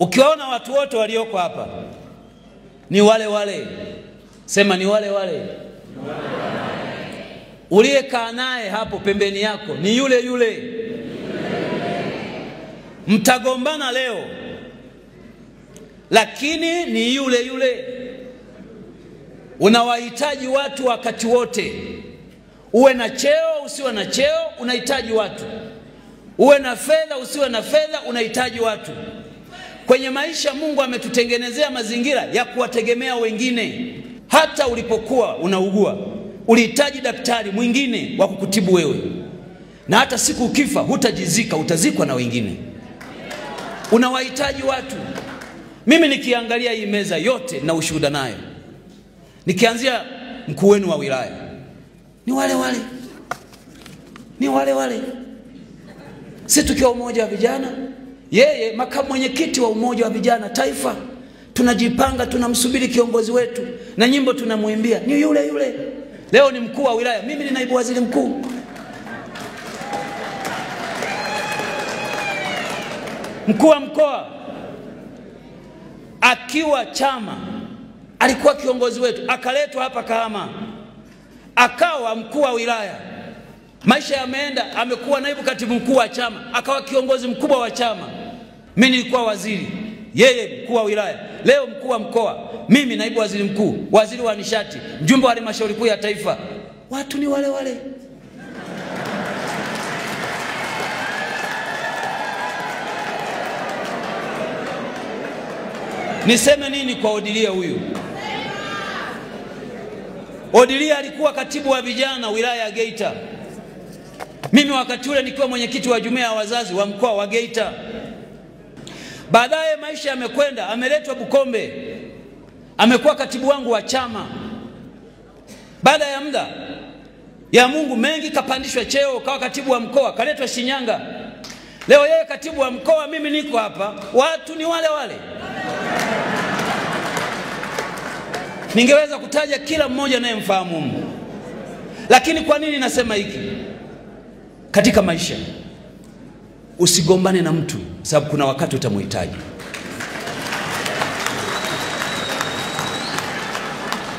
Ukiwaona watu wote walioko hapa ni wale wale. Sema ni wale wale. Uliyekaa naye hapo pembeni yako ni yule yule. Mtagombana leo, lakini ni yule yule. Unawahitaji watu wakati wote. Uwe na cheo usiwe na cheo, unahitaji watu. Uwe na fedha usiwe na fedha, unahitaji watu. Kwenye maisha Mungu ametutengenezea mazingira ya kuwategemea wengine. Hata ulipokuwa unaugua, ulihitaji daktari mwingine wa kukutibu wewe. Na hata siku ukifa hutajizika, utazikwa na wengine. Unawahitaji watu. Mimi nikiangalia hii meza yote na ushuhuda nayo, nikianzia mkuu wenu wa wilaya, ni wale wale. Ni wale wale. Sisi tukiwa umoja wa vijana, yeye makamu mwenyekiti wa umoja wa vijana taifa, tunajipanga, tunamsubiri kiongozi wetu na nyimbo tunamuimbia ni yule yule. Leo ni mkuu wa wilaya, mimi ni naibu waziri mkuu. Mkuu wa mkoa akiwa chama alikuwa kiongozi wetu, akaletwa hapa Kahama akawa mkuu wa wilaya. Maisha yameenda, amekuwa naibu katibu mkuu wa chama, akawa kiongozi mkubwa wa chama. Mimi nilikuwa waziri, yeye mkuu wa wilaya. Leo mkuu wa mkoa, mimi naibu waziri mkuu, waziri wa nishati, mjumbe wa halmashauri kuu ya taifa. Watu ni wale wale. Niseme nini kwa Odilia huyu? Odilia alikuwa katibu wa vijana wilaya ya Geita. Mimi wakati ule nikiwa mwenyekiti wa jumuiya ya wazazi wa mkoa wa Geita. Baadaye maisha yamekwenda, ameletwa Bukombe, amekuwa katibu wangu wa chama. Baada ya muda ya Mungu mengi, kapandishwa cheo, kawa katibu wa mkoa, kaletwa Shinyanga. Leo yeye katibu wa mkoa, mimi niko hapa. Watu ni wale wale. Ningeweza kutaja kila mmoja anayemfahamu Mungu. Lakini kwa nini nasema hiki? Katika maisha usigombane na mtu, sababu kuna wakati utamhitaji.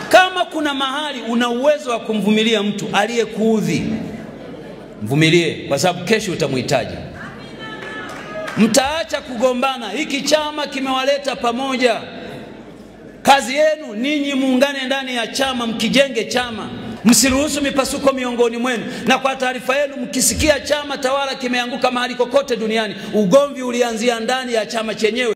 Kama kuna mahali una uwezo wa kumvumilia mtu aliyekuudhi, mvumilie, kwa sababu kesho utamhitaji. Mtaacha kugombana. Hiki chama kimewaleta pamoja. Kazi yenu ninyi muungane ndani ya chama, mkijenge chama. Msiruhusu mipasuko miongoni mwenu. Na kwa taarifa yenu, mkisikia chama tawala kimeanguka mahali kokote duniani, ugomvi ulianzia ndani ya chama chenyewe.